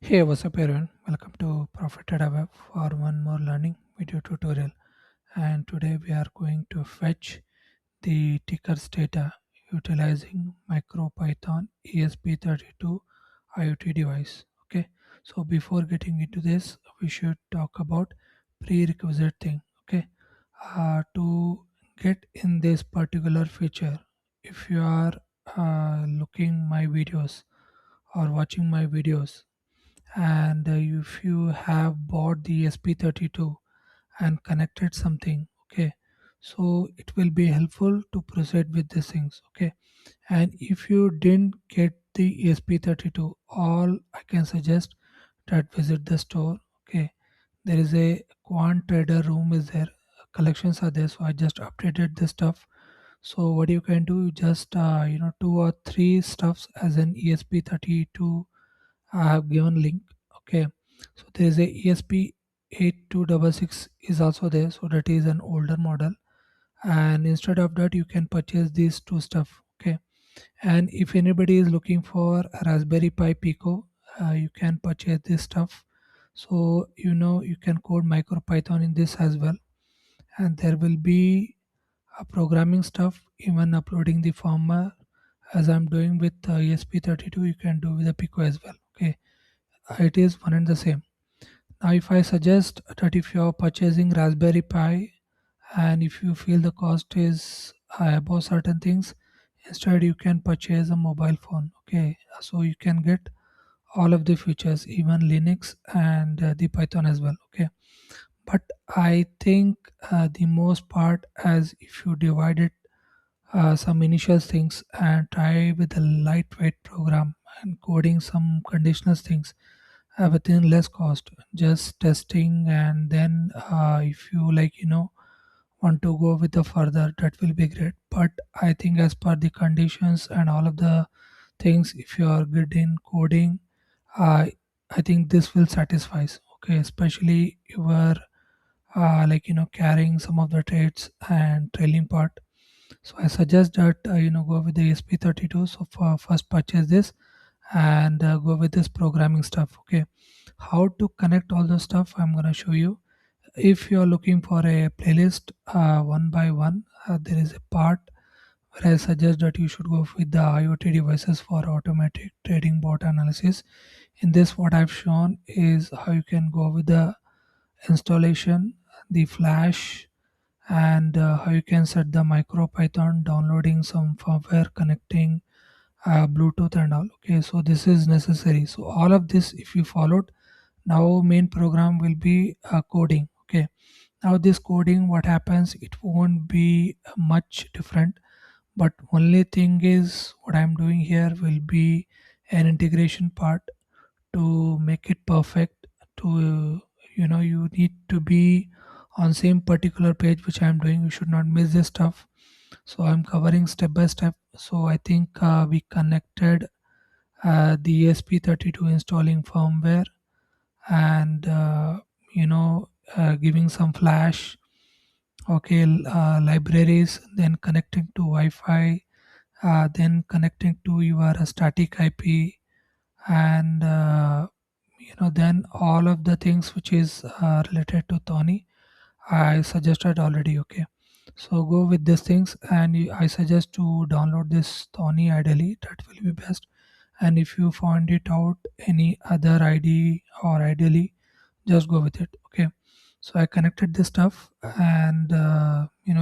Hey, what's up everyone? Welcome to Profit Data Web for one more learning video tutorial. And today we are going to fetch the tickers data utilizing MicroPython ESP32 IoT device. Okay, so before getting into this, we should talk about prerequisite thing. Okay, to get in this particular feature, if you are looking my videos or watching my videos and if you have bought the SP32 and connected something, okay, so it will be helpful to proceed with these things. Okay, and if you didn't get the ESP32, all I can suggest that visit the store. Okay, there is a quant trader room is there, collections are there, so I just updated this stuff. So what you can do, you just two or three stuffs as an ESP32 I have given link. Okay, so there is a ESP8266 is also there, so that is an older model, and instead of that you can purchase these two stuff. Okay, and if anybody is looking for a Raspberry Pi Pico, you can purchase this stuff. So you can code MicroPython in this as well, and there will be programming stuff, even uploading the firmware as I'm doing with ESP32. You can do with the Pico as well. Okay, it is one and the same. Now, if I suggest that if you are purchasing Raspberry Pi and if you feel the cost is above certain things, instead you can purchase a mobile phone. Okay, so you can get all of the features, even Linux and the Python as well. Okay, but I think the most part, as if you divide it some initial things and try with a lightweight program and coding some conditional things within less cost, just testing, and then if you like want to go with the further, that will be great. But I think as per the conditions and all of the things, if you are good in coding, uh, I think this will satisfies. Okay, especially you are carrying some of the trades and trailing part. So I suggest that go with the ESP32. So for first purchase this and go with this programming stuff. Okay, how to connect all the stuff I'm gonna show you. If you are looking for a playlist one by one, there is a part where I suggest that you should go with the IoT devices for automatic trading bot analysis. In this, what I've shown is how you can go with the installation, the flash, and how you can set the MicroPython, downloading some firmware, connecting Bluetooth and all. Okay, so this is necessary. So all of this, if you followed, now main program will be coding. Okay, now this coding, what happens, it won't be much different, but only thing is what I'm doing here will be an integration part to make it perfect. To you need to be on same particular page which I'm doing. You should not miss this stuff, so I'm covering step by step. So I think we connected the ESP32 installing firmware and giving some flash. Okay, libraries, then connecting to Wi-Fi, then connecting to your static IP, and then all of the things which is related to Tony I suggested already. Okay, so go with these things, and I suggest to download this Tony ideally. That will be best. And if you find it out any other ID or ideally, just go with it. Okay, so I connected this stuff, and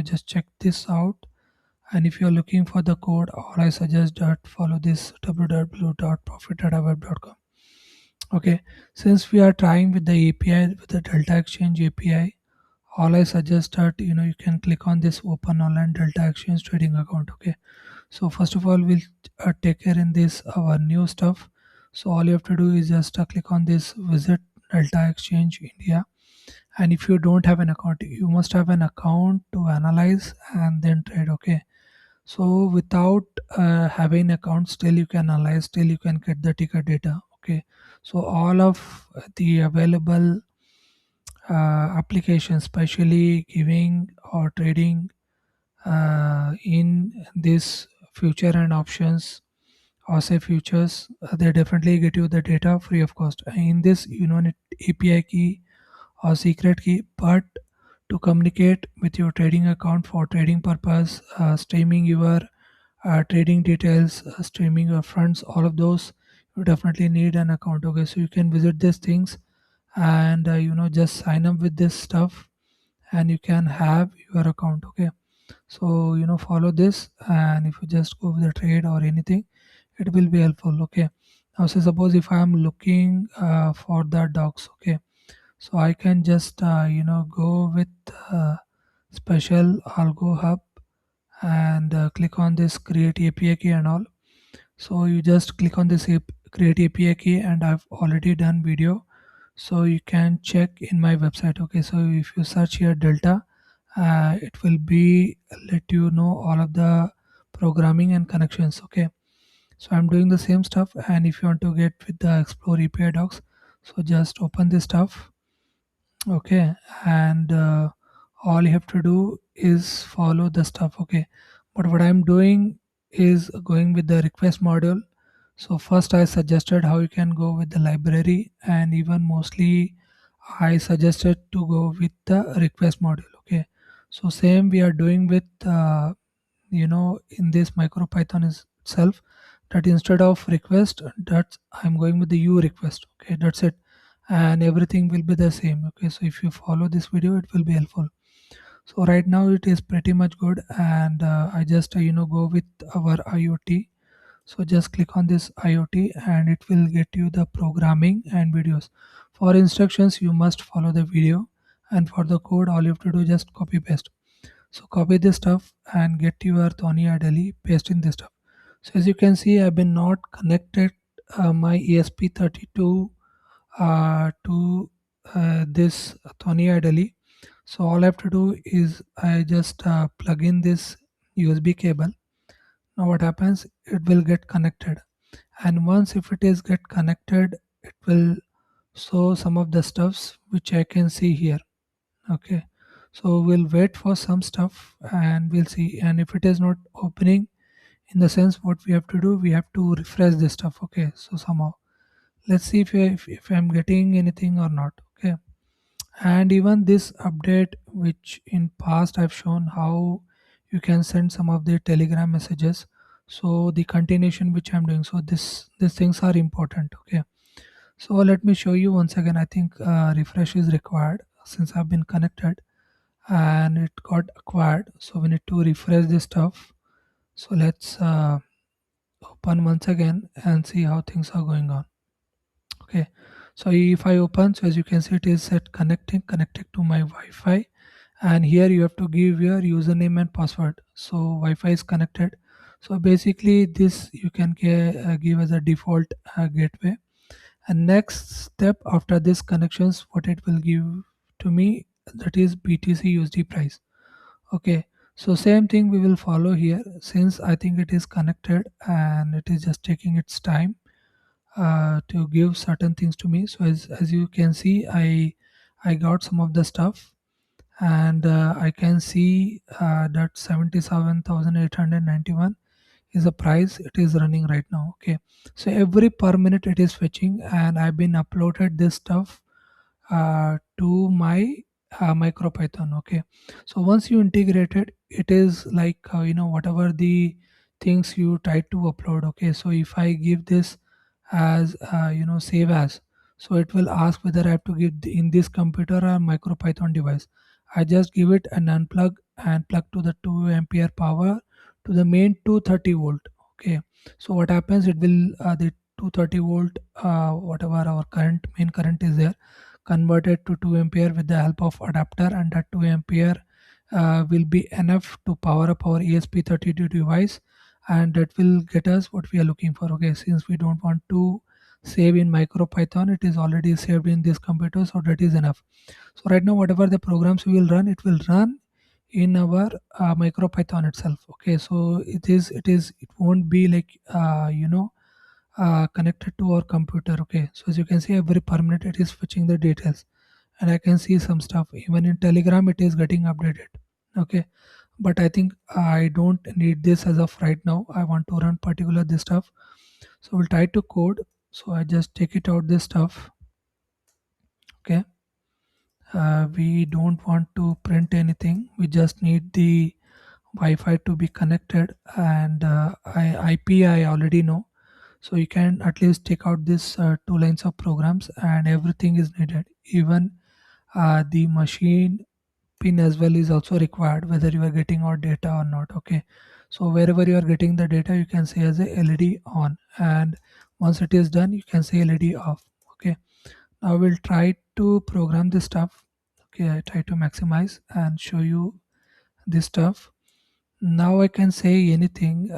just check this out. And if you're looking for the code, all I suggest that follow this www.profitdataweb.com. Okay, since we are trying with the API, with the Delta Exchange API, all I suggest that you can click on this open online Delta Exchange trading account. Okay, so first of all, we'll take care in this our new stuff. So all you have to do is just click on this visit Delta Exchange India, and if you don't have an account, you must have an account to analyze and then trade. Okay, so without having account, still you can analyze, still you can get the ticker data. Okay, so all of the available applications, especially giving or trading in this future and options, or say futures, they definitely get you the data free of cost. In this, you don't need API key or secret key, but to communicate with your trading account for trading purpose, streaming your trading details, streaming your funds, all of those, you definitely need an account. Okay, so you can visit these things and just sign up with this stuff, and you can have your account. Okay, so follow this, and if you just go with the trade or anything, it will be helpful. Okay, now say suppose if I am looking for the docs. Okay, so I can just go with special algo hub and click on this create API key and all. So you just click on this create API key, and I've already done video, so you can check in my website. Okay, so if you search here delta, it will be let you know all of the programming and connections. Okay, so I'm doing the same stuff, and if you want to get with the explore API docs, so just open this stuff. Okay, and all you have to do is follow the stuff. Okay, but what I'm doing is going with the request module. So first I suggested how you can go with the library, and even mostly I suggested to go with the request module. Okay, so same we are doing with in this MicroPython itself, that instead of request, that I'm going with the u request. Okay, that's it, and everything will be the same. Okay, so if you follow this video, it will be helpful. So right now it is pretty much good, and I just go with our IoT. So just click on this IoT, and it will get you the programming and videos. For instructions, you must follow the video, and for the code, all you have to do just copy paste. So copy this stuff and get your Tony Delhi, paste in this stuff. So as you can see, I've been not connected my ESP32 to this Tony Delhi. So all I have to do is I just plug in this USB cable. Now what happens? It will get connected, and once if it is get connected, it will show some of the stuffs which I can see here. Okay, so we'll wait for some stuff and we'll see. And if it is not opening, in the sense what we have to do, we have to refresh this stuff. Okay, so somehow let's see if I'm getting anything or not. Okay, and even this update, which in past I've shown how you can send some of the telegram messages, so the continuation which I'm doing, so these things are important. Okay, so let me show you once again. I think refresh is required since I've been connected and it got acquired, so we need to refresh this stuff. So let's open once again and see how things are going on. Okay, so if I open, so as you can see, it is set connected to my Wi-Fi, and here you have to give your username and password. So Wi-Fi is connected. So basically this you can give as a default gateway. And next step after this connections, what it will give to me, that is BTC USD price. Okay, so same thing we will follow here, since I think it is connected and it is just taking its time to give certain things to me. So as you can see, I got some of the stuff, and I can see that 77,891 is the price it is running right now. Okay, so every per minute it is fetching, and I've been uploaded this stuff to my MicroPython. Okay, so once you integrate it, it is like whatever the things you try to upload. Okay, so if I give this as save as, so it will ask whether I have to give in this computer or MicroPython device. I just give it an unplug and plug to the 2 ampere power to the main 230 volt. Okay, so what happens, it will the 230 volt, whatever our current main current is there, converted to 2 ampere with the help of adapter, and that 2 ampere will be enough to power up our ESP32 device, and that will get us what we are looking for. Okay, since we don't want to save in MicroPython, it is already saved in this computer, so that is enough. So right now whatever the programs we will run, it will run in our MicroPython itself. Okay, so it won't be like connected to our computer. Okay, so as you can see, every per minute it is fetching the details, and I can see some stuff even in Telegram it is getting updated. Okay, but I think I don't need this as of right now. I want to run particular this stuff. So we'll try to code. So I just take it out this stuff. Okay. We don't want to print anything. We just need the Wi-Fi to be connected, and IP I already know. So you can at least take out this two lines of programs, and everything is needed. Even the machine pin as well is also required, whether you are getting our data or not. Okay, so wherever you are getting the data, you can say as a LED on, and once it is done, you can say LED off. Okay, now we'll try to program this stuff. Okay, I try to maximize and show you this stuff. Now I can say anything.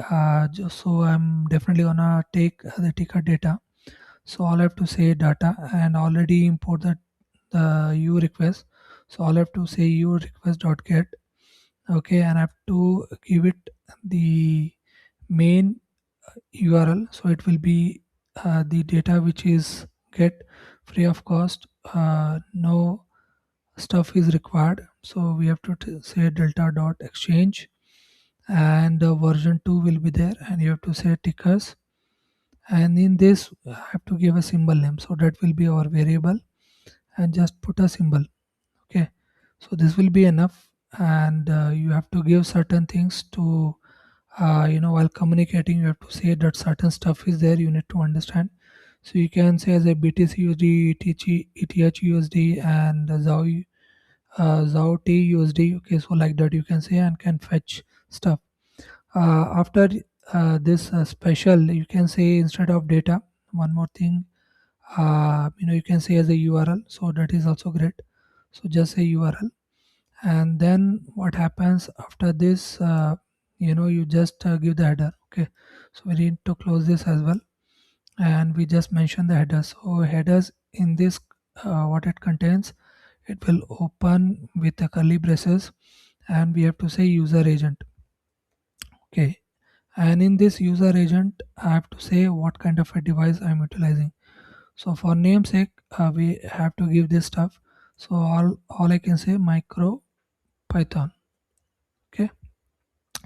Just so I'm definitely gonna take the ticket data. So all I have to say data and already import the U request. So all I have to say U request dot get. Okay, and I have to give it the main URL. So it will be the data which is get free of cost. No stuff is required. So we have to say delta dot exchange, and version 2 will be there, and you have to say tickers, and in this I have to give a symbol name, so that will be our variable, and just put a symbol. Okay, so this will be enough, and you have to give certain things to while communicating. You have to say that certain stuff is there, you need to understand. So you can say as a BTC USD, ETH USD, and ZAO T USD. Okay, so like that you can say, and can fetch stuff. After this special, you can say instead of data, one more thing. You can say as a URL, so that is also great. So just say URL, and then what happens after this? You just give the header. Okay, so we need to close this as well, and we just mention the headers. So headers in this, what it contains, it will open with the curly braces, and we have to say user agent. Okay, and in this user agent I have to say what kind of a device I'm utilizing. So for namesake, we have to give this stuff. So all I can say micro python. Okay,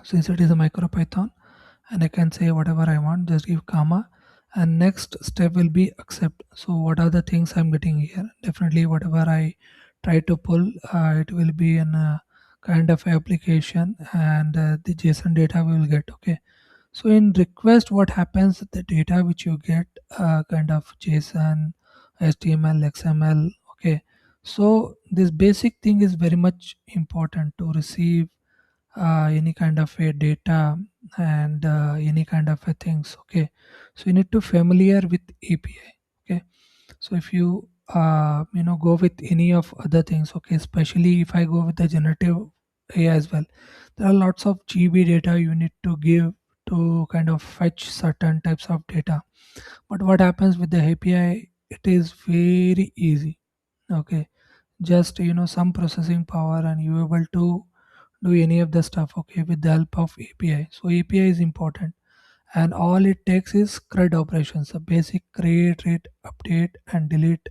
since it is a micro python, and I can say whatever I want, just give comma, and next step will be accept. So what are the things I'm getting here? Definitely whatever I try to pull, it will be in a kind of application, and the JSON data we will get. Okay, so in request, what happens? The data which you get, kind of JSON, HTML, XML. Okay, so this basic thing is very much important to receive any kind of a data, and any kind of a things. Okay, so you need to familiar with API. Okay, so if you go with any of other things, okay, especially if I go with the generative AI as well, there are lots of GB data you need to give to kind of fetch certain types of data. But what happens with the API, it is very easy. Okay, just some processing power, and you able to do any of the stuff, okay, with the help of API. So API is important, and all it takes is CRUD operations, a basic create, read, update, and delete.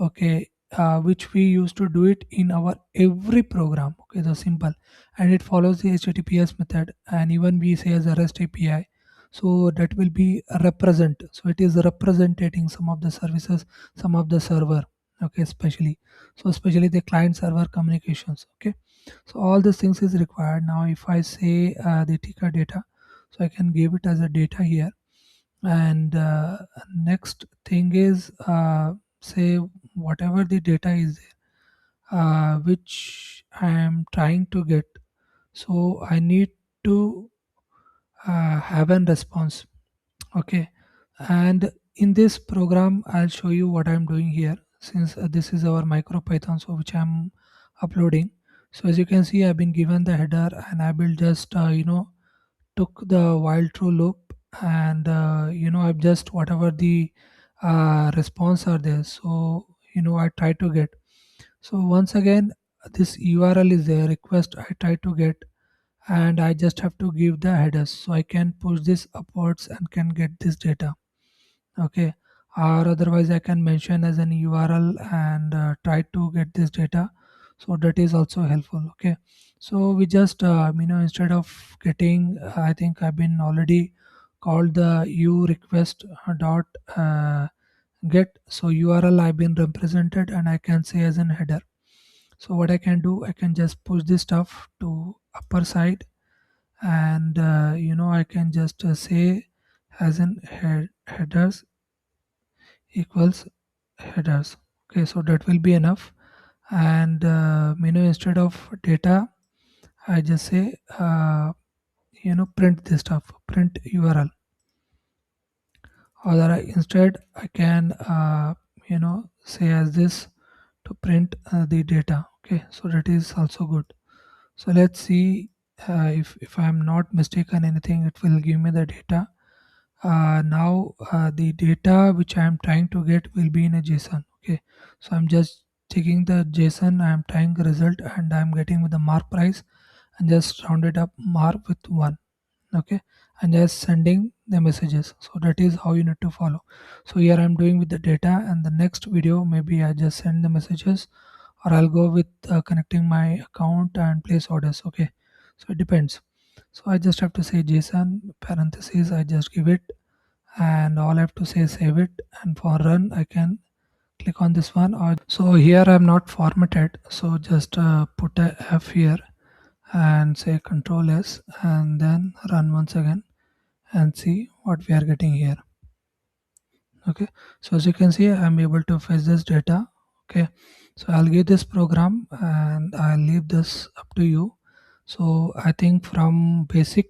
Okay, which we used to do it in our every program. Okay, the simple, and it follows the HTTPS method, and even we say as a REST API. So that will be a represent. So it is representing some of the services, some of the server. Okay, especially the client server communications. Okay, so all these things is required. Now if I say the ticker data, so I can give it as a data here, and next thing is, say whatever the data is there, which I am trying to get. So I need to have a response. Okay, and in this program I'll show you what I'm doing here, since this is our MicroPython, so which I'm uploading. So as you can see, I've been given the header, and I will just took the while true loop, and I've just whatever the response are there, so I try to get. So once again, this URL is there, request I try to get, and I just have to give the headers, so I can push this upwards and can get this data. Okay, or otherwise I can mention as an URL, and try to get this data. so that is also helpful. Okay, so we just instead of getting I think I've been already called the u request dot get, so URL I've been represented and I can say as an header. So what I can do, I can just push this stuff to upper side, and I can just say as in headers equals headers. Okay, so that will be enough. And instead of data, I just say print this stuff, print URL, or that instead I can say as this to print the data. Okay, so that is also good. So let's see, if I am not mistaken anything, it will give me the data. Now the data which I am trying to get will be in a JSON. Okay, so I'm just taking the JSON, I am trying the result, and I'm getting with the mark price, and just round it up mark with 1. Okay, and just sending the messages. So that is how you need to follow. So here I'm doing with the data, and the next video maybe I just send the messages, or I'll go with connecting my account and place orders. Okay, so it depends. So I just have to say JSON parentheses, I just give it, and all I have to say is save it, and for run I can click on this one. Or so here I'm not formatted, so just put a F here and say control S, and then run once again and see what we are getting here. Okay, so as you can see, I'm able to fetch this data. Okay, so I'll give this program and I'll leave this up to you. So I think from basic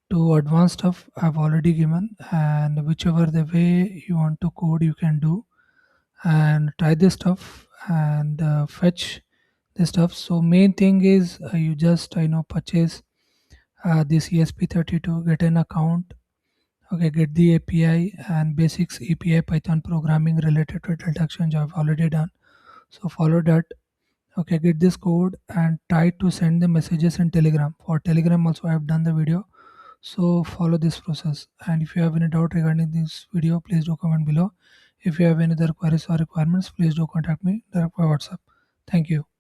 to advanced stuff I've already given, and whichever the way you want to code you can do, and try this stuff and fetch this stuff. So main thing is you just purchase this ESP32, get an account. Okay, get the API and basics API Python programming related to delta exchange I've already done. So follow that. Okay, get this code and try to send the messages in Telegram. For Telegram also I have done the video. So follow this process. And if you have any doubt regarding this video, please do comment below. If you have any other queries or requirements, please do contact me direct by WhatsApp. Thank you.